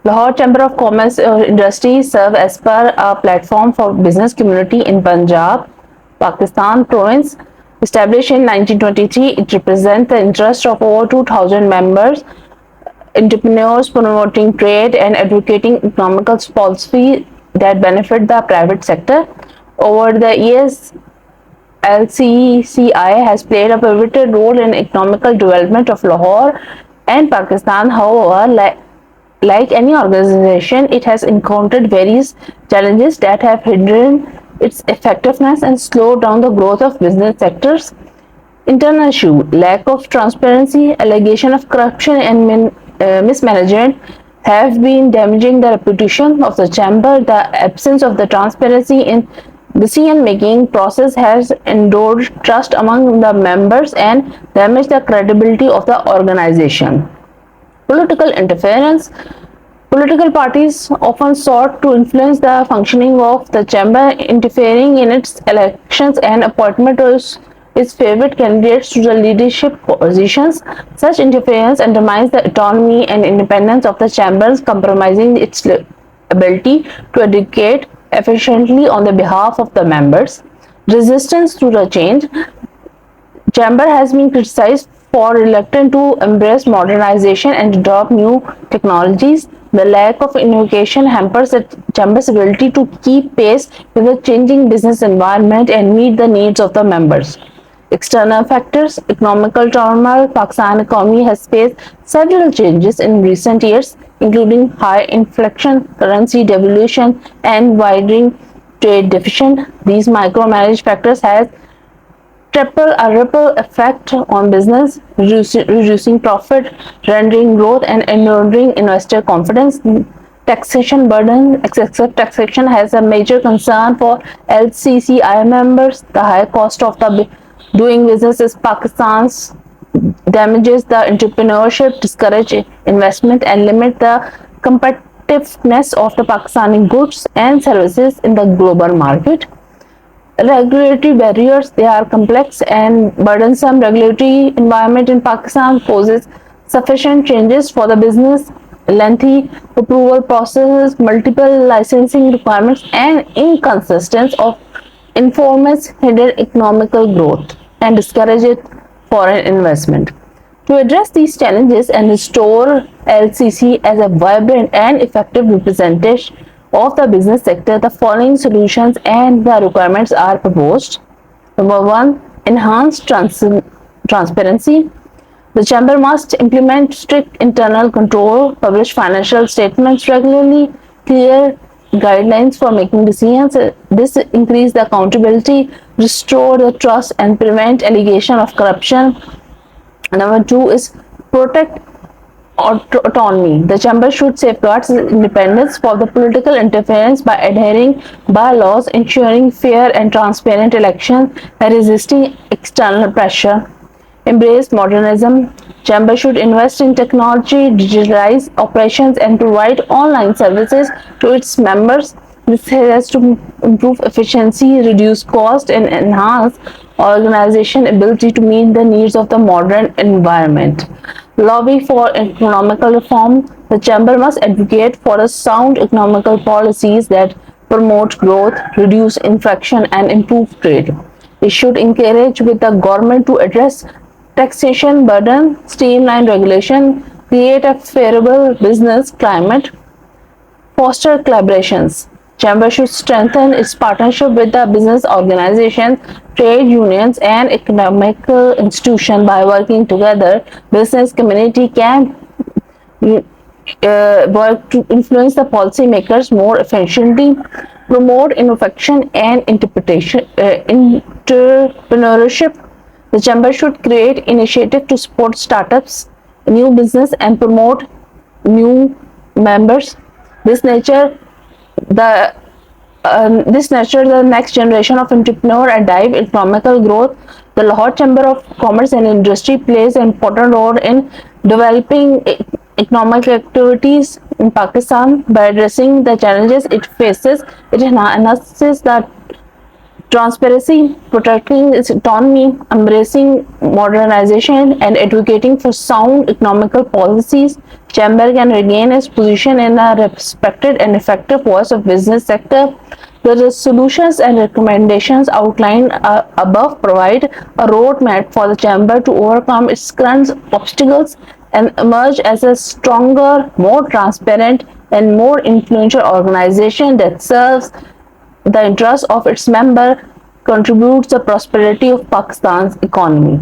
Lahore Chamber of Commerce Industry serve as per a platform for business community in Punjab, Pakistan province. Established in 1923, it represents the interest of over 2,000 members, entrepreneurs promoting trade and advocating economical policy that benefit the private sector. Over the years, LCCI has played a pivotal role in economical development of Lahore and Pakistan. However, like any organization, it has encountered various challenges that have hindered its effectiveness and slowed down the growth of business sectors. Internal issue, lack of transparency, allegation of corruption and mismanagement have been damaging the reputation of the chamber. The absence of the transparency in decision-making process has eroded trust among the members and damaged the credibility of the organization. Political interference. Political parties often sought to influence the functioning of the chamber, interfering in its elections and appointment of its favorite candidates to the leadership positions. Such interference undermines the autonomy and independence of the chambers, compromising its ability to advocate efficiently on the behalf of the members. Resistance to the change. Chamber has been criticized for reluctant to embrace modernization and adopt new technologies. The lack of innovation hampers the chamber's ability to keep pace with the changing business environment and meet the needs of the members. External factors, economical turmoil. Pakistan economy has faced several changes in recent years, including high inflation, currency devaluation, and widening trade deficit. These micromanaged factors have ripple effect on business, reducing profit, rendering growth, and eroding investor confidence. Taxation burden. Excessive taxation has a major concern for LCCI members. The high cost of the doing business in Pakistan's damages the entrepreneurship, discourage investment, and limit the competitiveness of the Pakistani goods and services in the global market. Regulatory barriers, they are complex and burdensome. Regulatory environment in Pakistan poses sufficient changes for the business, lengthy approval processes, multiple licensing requirements, and inconsistence of informants hinder economical growth and discourage foreign investment. To address these challenges and restore LCC as a vibrant and effective representation of the business sector, the following solutions and the requirements are proposed. Number one, enhanced transparency. The chamber must implement strict internal control, publish financial statements regularly, clear guidelines for making decisions. This increase the accountability, restore the trust, and prevent allegation of corruption. Number two is protect autonomy. The chamber should safeguard its independence for the political interference by adhering bylaws, ensuring fair and transparent elections, and resisting external pressure. Embrace modernism. Chamber should invest in technology, digitalize operations, and provide online services to its members. This has to improve efficiency, reduce cost, and enhance organization ability to meet the needs of the modern environment. Lobby for economical reform. The chamber must advocate for a sound economical policies that promote growth, reduce inflation, and improve trade. It should encourage with the government to address taxation burden, streamline regulation, create a favorable business climate, foster collaborations. Chamber should strengthen its partnership with the business organizations, trade unions, and economical institutions. By working together, business community can work to influence the policymakers more efficiently, promote innovation and entrepreneurship. The chamber should create initiatives to support startups, new business, and promote new members. This nature the this nurtures the next generation of entrepreneur and drive economical growth. The Lahore Chamber of Commerce and Industry plays an important role in developing economic activities in Pakistan by addressing the challenges it faces. It enhances the Transparency, protecting its autonomy, embracing modernization, and advocating for sound economical policies, Chamber can regain its position in a respected and effective voice of business sector. The solutions and recommendations outlined above provide a roadmap for the Chamber to overcome its current obstacles and emerge as a stronger, more transparent, and more influential organization that serves the interests of its member, contributes to the prosperity of Pakistan's economy.